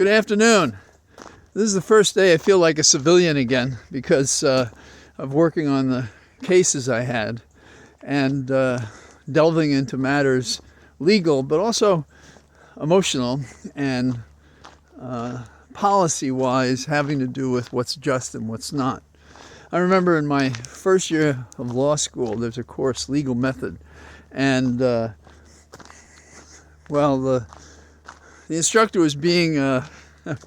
Good afternoon. This is the first day I feel like a civilian again because of working on the cases I had and delving into matters legal but also emotional and policy-wise having to do with what's just and what's not. I remember in my first year of law school there's a course, Legal Method, and the instructor was being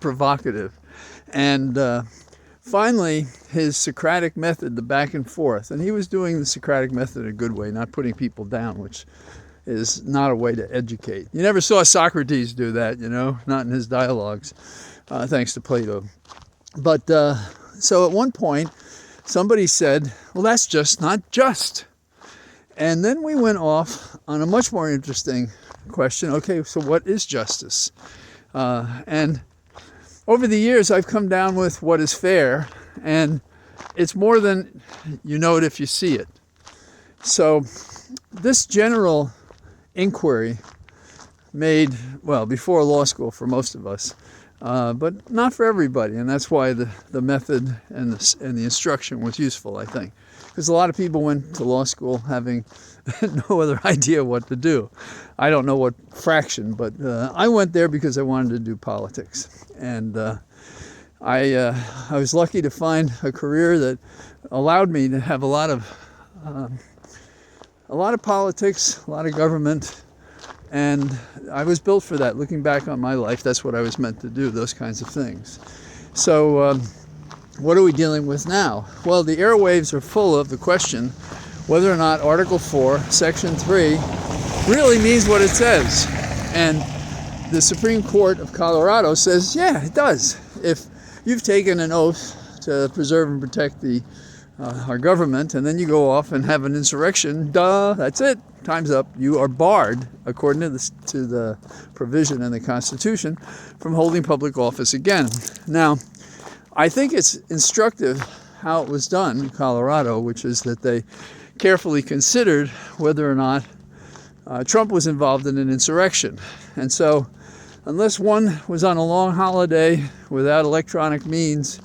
provocative, and finally his Socratic method, the back and forth, and he was doing the Socratic method in a good way, not putting people down, which is not a way to educate. You never saw Socrates do that, not in his dialogues, thanks to Plato. But so at one point somebody said, well, that's just not just. And then we went off on a much more interesting question. Okay, so what is justice? And over the years, I've come down with what is fair, and it's more than you know it if you see it. So this general inquiry made, before law school for most of us, but not for everybody, and that's why the method and the instruction was useful, I think. Because a lot of people went to law school having no other idea what to do. I don't know what fraction, but I went there because I wanted to do politics. And I was lucky to find a career that allowed me to have a lot of politics, a lot of government, and I was built for that. Looking back on my life, that's what I was meant to do, those kinds of things. So what are we dealing with now? Well, the airwaves are full of the question whether or not Article 4, Section 3 really means what it says. And the Supreme Court of Colorado says, yeah, it does. If you've taken an oath to preserve and protect our government, and then you go off and have an insurrection, that's it. Time's up. You are barred, according to the provision in the Constitution, from holding public office again. Now, I think it's instructive how it was done in Colorado, which is that they carefully considered whether or not Trump was involved in an insurrection. And so, unless one was on a long holiday without electronic means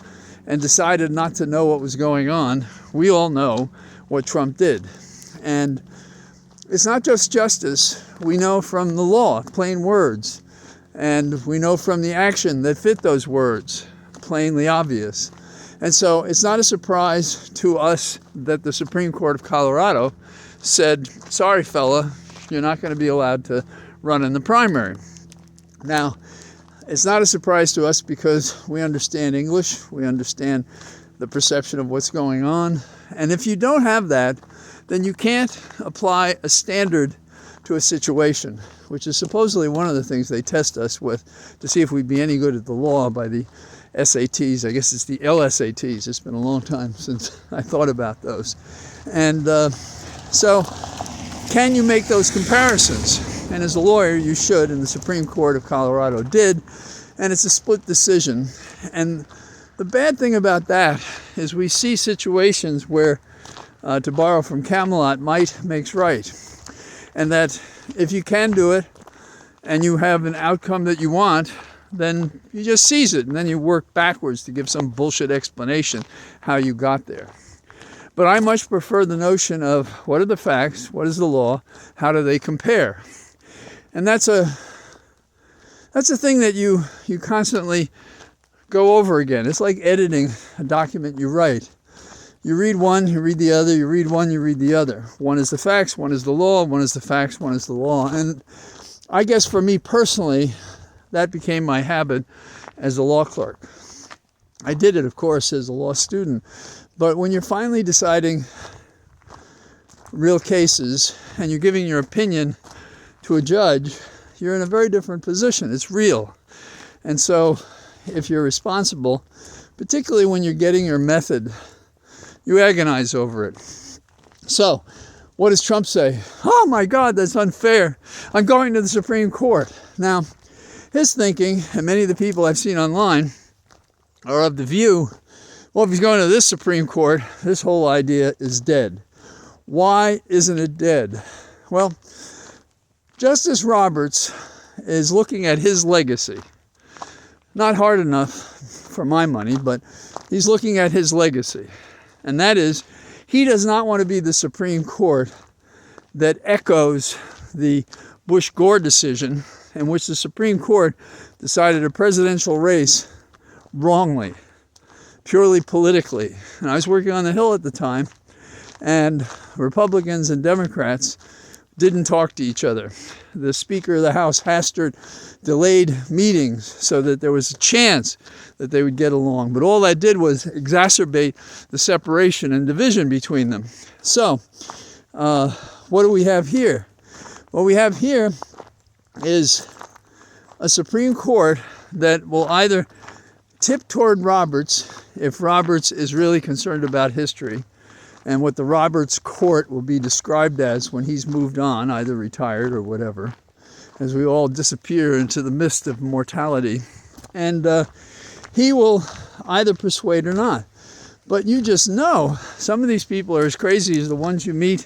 and decided not to know what was going on, we all know what Trump did. And it's not just justice. We know from the law, plain words, and we know from the action that fit those words, plainly obvious. And so it's not a surprise to us that the Supreme Court of Colorado said, sorry, fella, you're not going to be allowed to run in the primary. Now, it's not a surprise to us because we understand English, we understand the perception of what's going on, and if you don't have that, then you can't apply a standard to a situation, which is supposedly one of the things they test us with to see if we'd be any good at the law by the SATs. I guess it's the LSATs. It's been a long time since I thought about those. And so can you make those comparisons? And as a lawyer, you should, and the Supreme Court of Colorado did, and it's a split decision. And the bad thing about that is we see situations where, to borrow from Camelot, might makes right. And that if you can do it, and you have an outcome that you want, then you just seize it, and then you work backwards to give some bullshit explanation how you got there. But I much prefer the notion of what are the facts, what is the law, how do they compare? And that's a thing that you constantly go over again. It's like editing a document you write. You read one, you read the other, you read one, you read the other. One is the facts, one is the law, one is the facts, one is the law. And I guess for me personally, that became my habit as a law clerk. I did it, of course, as a law student. But when you're finally deciding real cases and you're giving your opinion to a judge, you're in a very different position. It's real. And so if you're responsible, particularly when you're getting your method, you agonize over it. So what does Trump say? Oh my God, that's unfair. I'm going to the Supreme Court. Now, his thinking, and many of the people I've seen online, are of the view, well, if he's going to this Supreme Court, this whole idea is dead. Why isn't it dead? Well, Justice Roberts is looking at his legacy. not hard enough for my money, but he's looking at his legacy. And that is, he does not want to be the Supreme Court that echoes the Bush-Gore decision, in which the Supreme Court decided a presidential race wrongly, purely politically. And I was working on the Hill at the time, and Republicans and Democrats didn't talk to each other. The Speaker of the House, Hastert, delayed meetings so that there was a chance that they would get along. But all that did was exacerbate the separation and division between them. So, what do we have here? What we have here is a Supreme Court that will either tip toward Roberts, if Roberts is really concerned about history, and what the Roberts Court will be described as when he's moved on, either retired or whatever, as we all disappear into the mist of mortality. And he will either persuade or not. But you just know, some of these people are as crazy as the ones you meet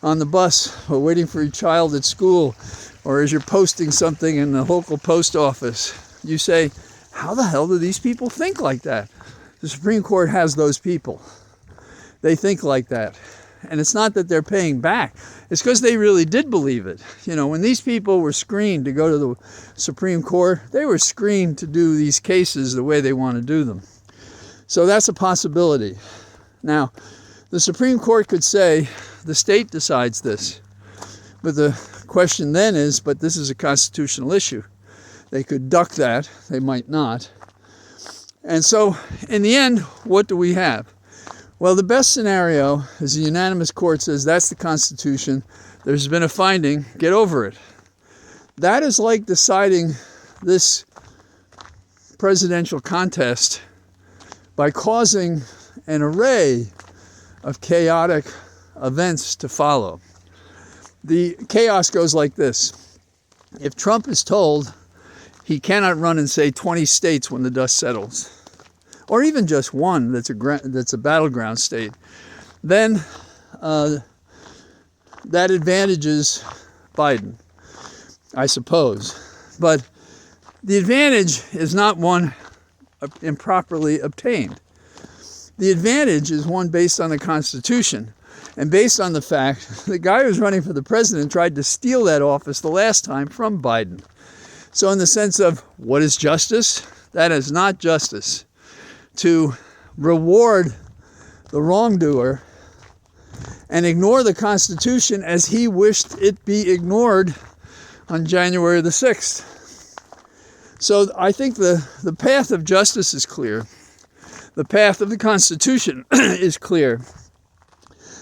on the bus or waiting for your child at school, or as you're posting something in the local post office. You say, how the hell do these people think like that? The Supreme Court has those people. They think like that. And it's not that they're paying back. It's because they really did believe it. You know, when these people were screened to go to the Supreme Court, they were screened to do these cases the way they want to do them. So that's a possibility. Now, the Supreme Court could say, the state decides this. But the question then is, but this is a constitutional issue. They could duck that. They might not. And so, in the end, what do we have? Well, the best scenario is a unanimous court says that's the Constitution. There's been a finding. Get over it. That is like deciding this presidential contest by causing an array of chaotic events to follow. The chaos goes like this. If Trump is told he cannot run in, say, 20 states when the dust settles, or even just one that's a battleground state, then that advantages Biden, I suppose. But the advantage is not one improperly obtained. The advantage is one based on the Constitution and based on the fact the guy who's running for the president tried to steal that office the last time from Biden. So in the sense of what is justice? That is not justice. To reward the wrongdoer and ignore the Constitution as he wished it be ignored on January the 6th. So I think the path of justice is clear. The path of the Constitution is clear.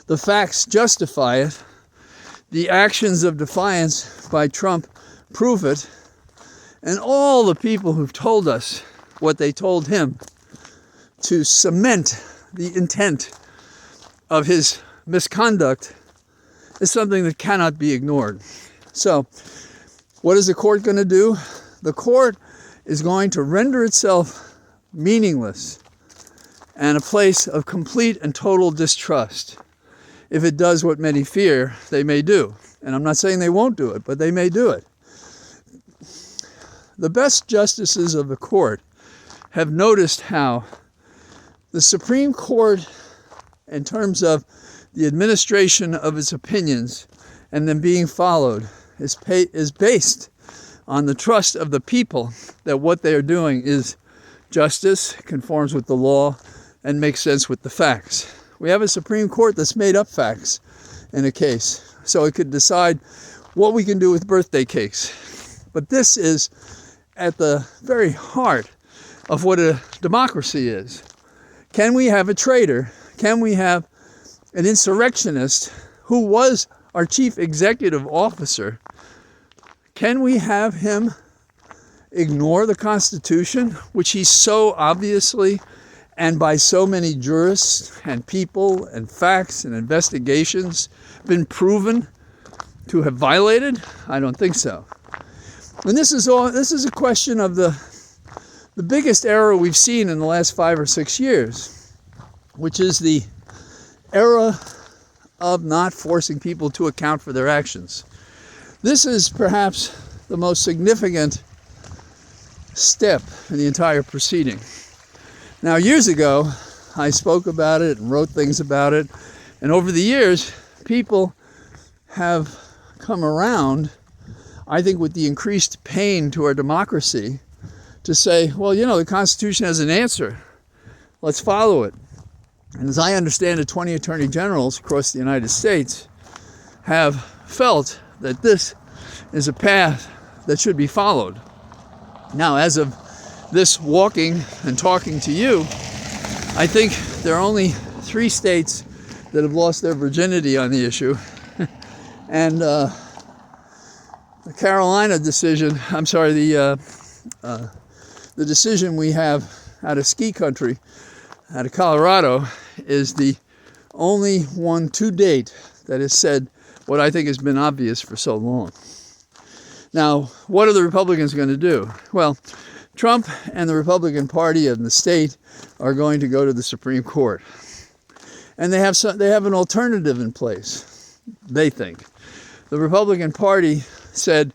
The facts justify it. The actions of defiance by Trump prove it. And all the people who've told us what they told him to cement the intent of his misconduct is something that cannot be ignored. So, what is the court going to do? The court is going to render itself meaningless and a place of complete and total distrust if it does what many fear they may do. And I'm not saying they won't do it, but they may do it. The best justices of the court have noticed how the Supreme Court, in terms of the administration of its opinions and them being followed, is based on the trust of the people that what they are doing is justice, conforms with the law, and makes sense with the facts. We have a Supreme Court that's made up facts in a case, so it could decide what we can do with birthday cakes. But this is at the very heart of what a democracy is. Can we have a traitor? Can we have an insurrectionist who was our chief executive officer? Can we have him ignore the Constitution, which he so obviously and by so many jurists and people and facts and investigations been proven to have violated? I don't think so. And this is a question of the biggest error we've seen in the last 5 or 6 years, which is the era of not forcing people to account for their actions. This is perhaps the most significant step in the entire proceeding. Now, years ago, I spoke about it and wrote things about it, and over the years, people have come around, I think with the increased pain to our democracy, to say, well, the Constitution has an answer. Let's follow it. And as I understand it, 20 attorney generals across the United States have felt that this is a path that should be followed. Now, as of this walking and talking to you, I think there are only 3 states that have lost their virginity on the issue. And the Carolina decision, the decision we have out of ski country, out of Colorado, is the only one to date that has said what I think has been obvious for so long. Now, what are the Republicans going to do? Well, Trump and the Republican Party in the state are going to go to the Supreme Court. And they have an alternative in place, they think. The Republican Party said,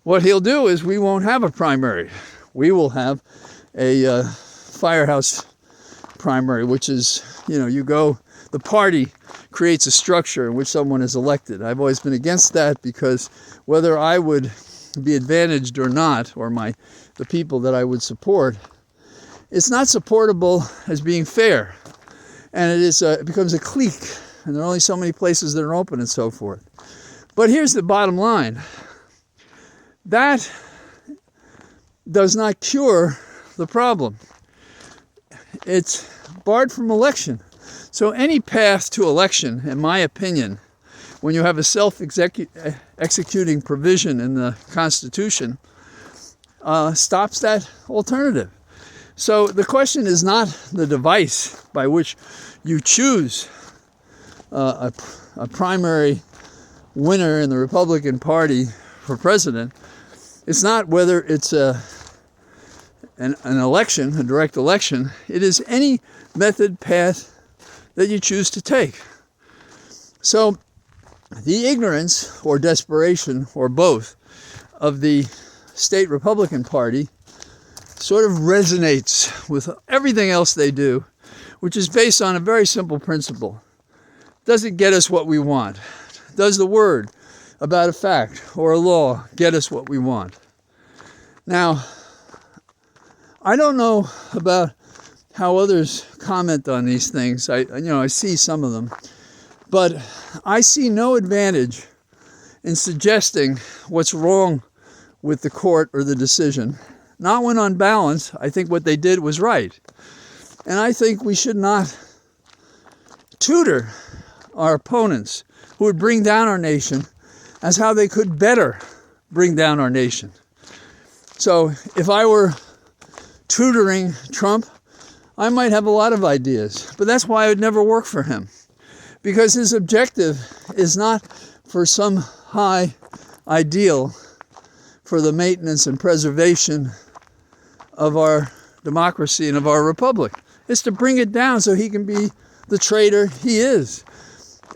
what he'll do is we won't have a primary. We will have a firehouse primary, which is, the party creates a structure in which someone is elected. I've always been against that because whether I would be advantaged or not, or the people that I would support, it's not supportable as being fair. And it becomes a clique, and there are only so many places that are open and so forth. But here's the bottom line. That does not cure the problem. It's barred from election. So any path to election, in my opinion, when you have a self-executing provision in the Constitution, stops that alternative. So the question is not the device by which you choose a primary winner in the Republican Party for president. It's not whether it's an election, a direct election. It is any method, path that you choose to take. So the ignorance or desperation, or both, of the state Republican Party sort of resonates with everything else they do, which is based on a very simple principle. Does it get us what we want? Does the word about a fact or a law get us what we want? Now, I don't know about how others comment on these things. I see some of them, but I see no advantage in suggesting what's wrong with the court or the decision. Not when on balance, I think what they did was right. And I think we should not tutor our opponents who would bring down our nation as how they could better bring down our nation. So if I were tutoring Trump, I might have a lot of ideas, but that's why it would never work for him. Because his objective is not for some high ideal for the maintenance and preservation of our democracy and of our republic. It's to bring it down so he can be the traitor he is.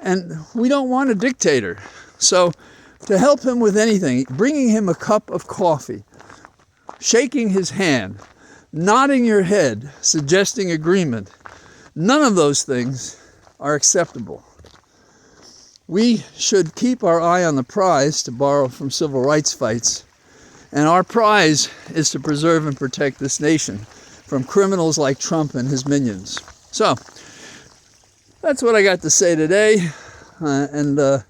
And we don't want a dictator. So to help him with anything, bringing him a cup of coffee, shaking his hand, nodding your head, suggesting agreement, none of those things are acceptable. We should keep our eye on the prize, to borrow from civil rights fights. And our prize is to preserve and protect this nation from criminals like Trump and his minions. So, that's what I got to say today. And I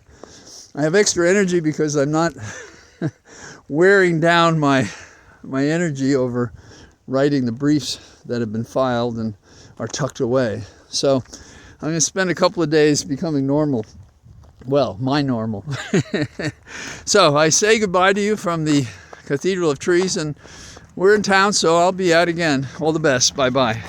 have extra energy because I'm not wearing down my energy over writing the briefs that have been filed and are tucked away. So, I'm going to spend a couple of days becoming normal. Well, my normal. So, I say goodbye to you from the Cathedral of Trees, and we're in town, so I'll be out again. All the best. Bye-bye.